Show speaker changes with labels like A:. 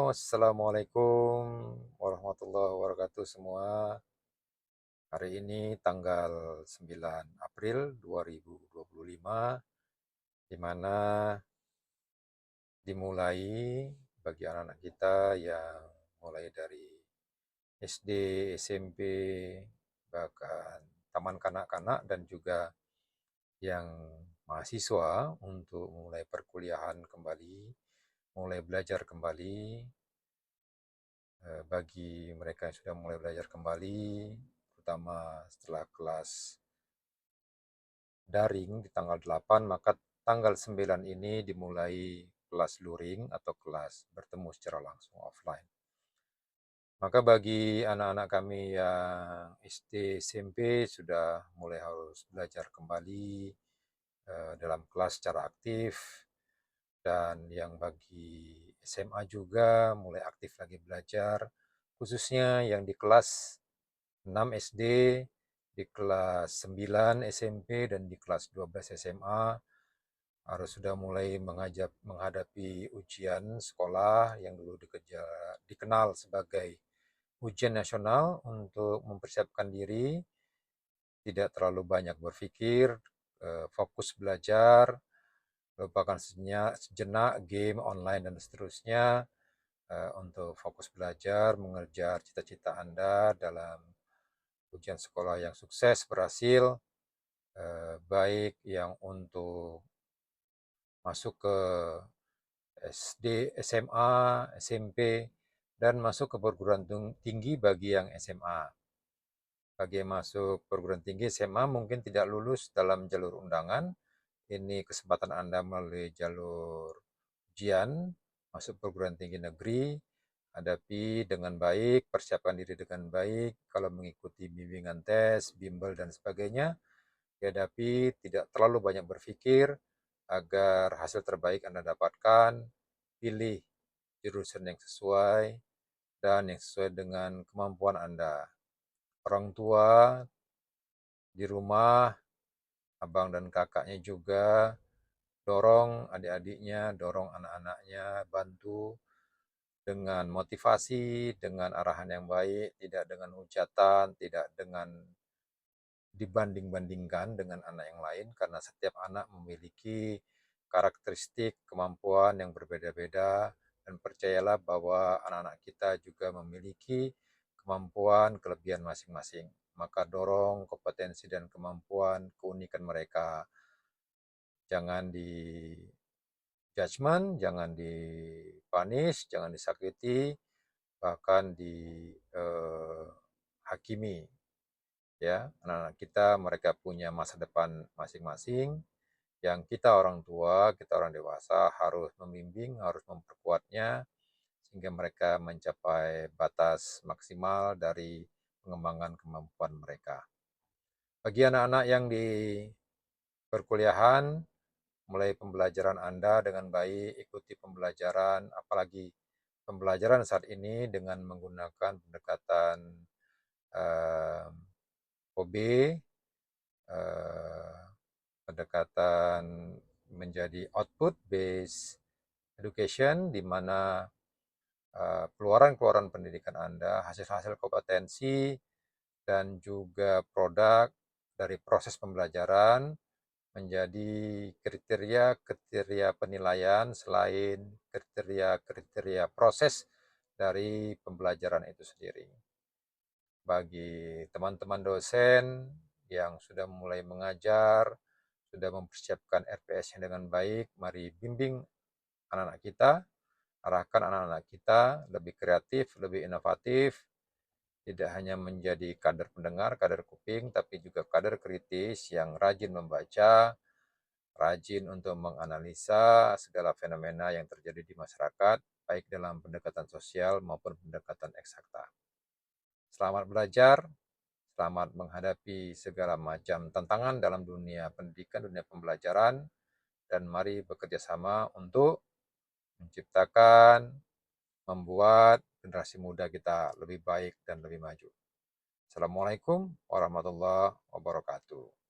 A: Assalamualaikum warahmatullahi wabarakatuh semua. Hari ini tanggal 9 April 2025, di mana dimulai bagi anak-anak kita yang mulai dari SD, SMP, bahkan taman kanak-kanak dan juga yang mahasiswa untuk mulai perkuliahan kembali, mulai belajar kembali. Bagi mereka yang sudah mulai belajar kembali, terutama setelah kelas daring di tanggal 8, maka tanggal 9 ini dimulai kelas luring atau kelas bertemu secara langsung offline. Maka bagi anak-anak kami yang SD, SMP sudah mulai harus belajar kembali dalam kelas secara aktif, dan yang bagi SMA juga mulai aktif lagi belajar, khususnya yang di kelas 6 SD, di kelas 9 SMP, dan di kelas 12 SMA harus sudah mulai menghadapi ujian sekolah yang dulu dikenal sebagai ujian nasional untuk mempersiapkan diri, tidak terlalu banyak berpikir, fokus belajar, lupakan sejenak game online dan seterusnya, untuk fokus belajar, mengejar cita-cita Anda dalam ujian sekolah yang sukses, berhasil, baik yang untuk masuk ke SD, SMA, SMP, dan masuk ke perguruan tinggi bagi yang SMA. Bagi yang masuk perguruan tinggi SMA mungkin tidak lulus dalam jalur undangan, ini kesempatan Anda melalui jalur ujian, masuk perguruan tinggi negeri, hadapi dengan baik, persiapkan diri dengan baik, kalau mengikuti bimbingan tes, bimbel, dan sebagainya, dihadapi, tidak terlalu banyak berpikir, agar hasil terbaik Anda dapatkan, pilih jurusan yang sesuai, dan yang sesuai dengan kemampuan Anda. Orang tua di rumah, abang dan kakaknya juga, dorong adik-adiknya, dorong anak-anaknya, bantu dengan motivasi, dengan arahan yang baik, tidak dengan hujatan, tidak dengan dibanding-bandingkan dengan anak yang lain, karena setiap anak memiliki karakteristik kemampuan yang berbeda-beda, dan percayalah bahwa anak-anak kita juga memiliki kemampuan kelebihan masing-masing. Maka dorong kompetensi dan kemampuan keunikan mereka. Jangan di judgment, jangan dipunish, jangan disakiti, bahkan dihakimi. Ya, anak-anak kita mereka punya masa depan masing-masing, yang kita orang tua, kita orang dewasa harus membimbing, harus memperkuatnya, sehingga mereka mencapai batas maksimal dari pengembangan kemampuan mereka. Bagi anak-anak yang di perkuliahan, mulai pembelajaran Anda dengan baik, ikuti pembelajaran, apalagi pembelajaran saat ini dengan menggunakan pendekatan OB, pendekatan menjadi output based education, di mana keluaran-keluaran pendidikan Anda, hasil-hasil kompetensi, dan juga produk dari proses pembelajaran menjadi kriteria-kriteria penilaian selain kriteria-kriteria proses dari pembelajaran itu sendiri. Bagi teman-teman dosen yang sudah mulai mengajar, sudah mempersiapkan RPS-nya dengan baik, mari bimbing anak-anak kita, arahkan anak-anak kita lebih kreatif, lebih inovatif, tidak hanya menjadi kader pendengar, kader kuping, tapi juga kader kritis yang rajin membaca, rajin untuk menganalisa segala fenomena yang terjadi di masyarakat, baik dalam pendekatan sosial maupun pendekatan eksakta. Selamat belajar, selamat menghadapi segala macam tantangan dalam dunia pendidikan, dunia pembelajaran, dan mari bekerja sama untuk menciptakan, membuat generasi muda kita lebih baik dan lebih maju. Assalamualaikum warahmatullahi wabarakatuh.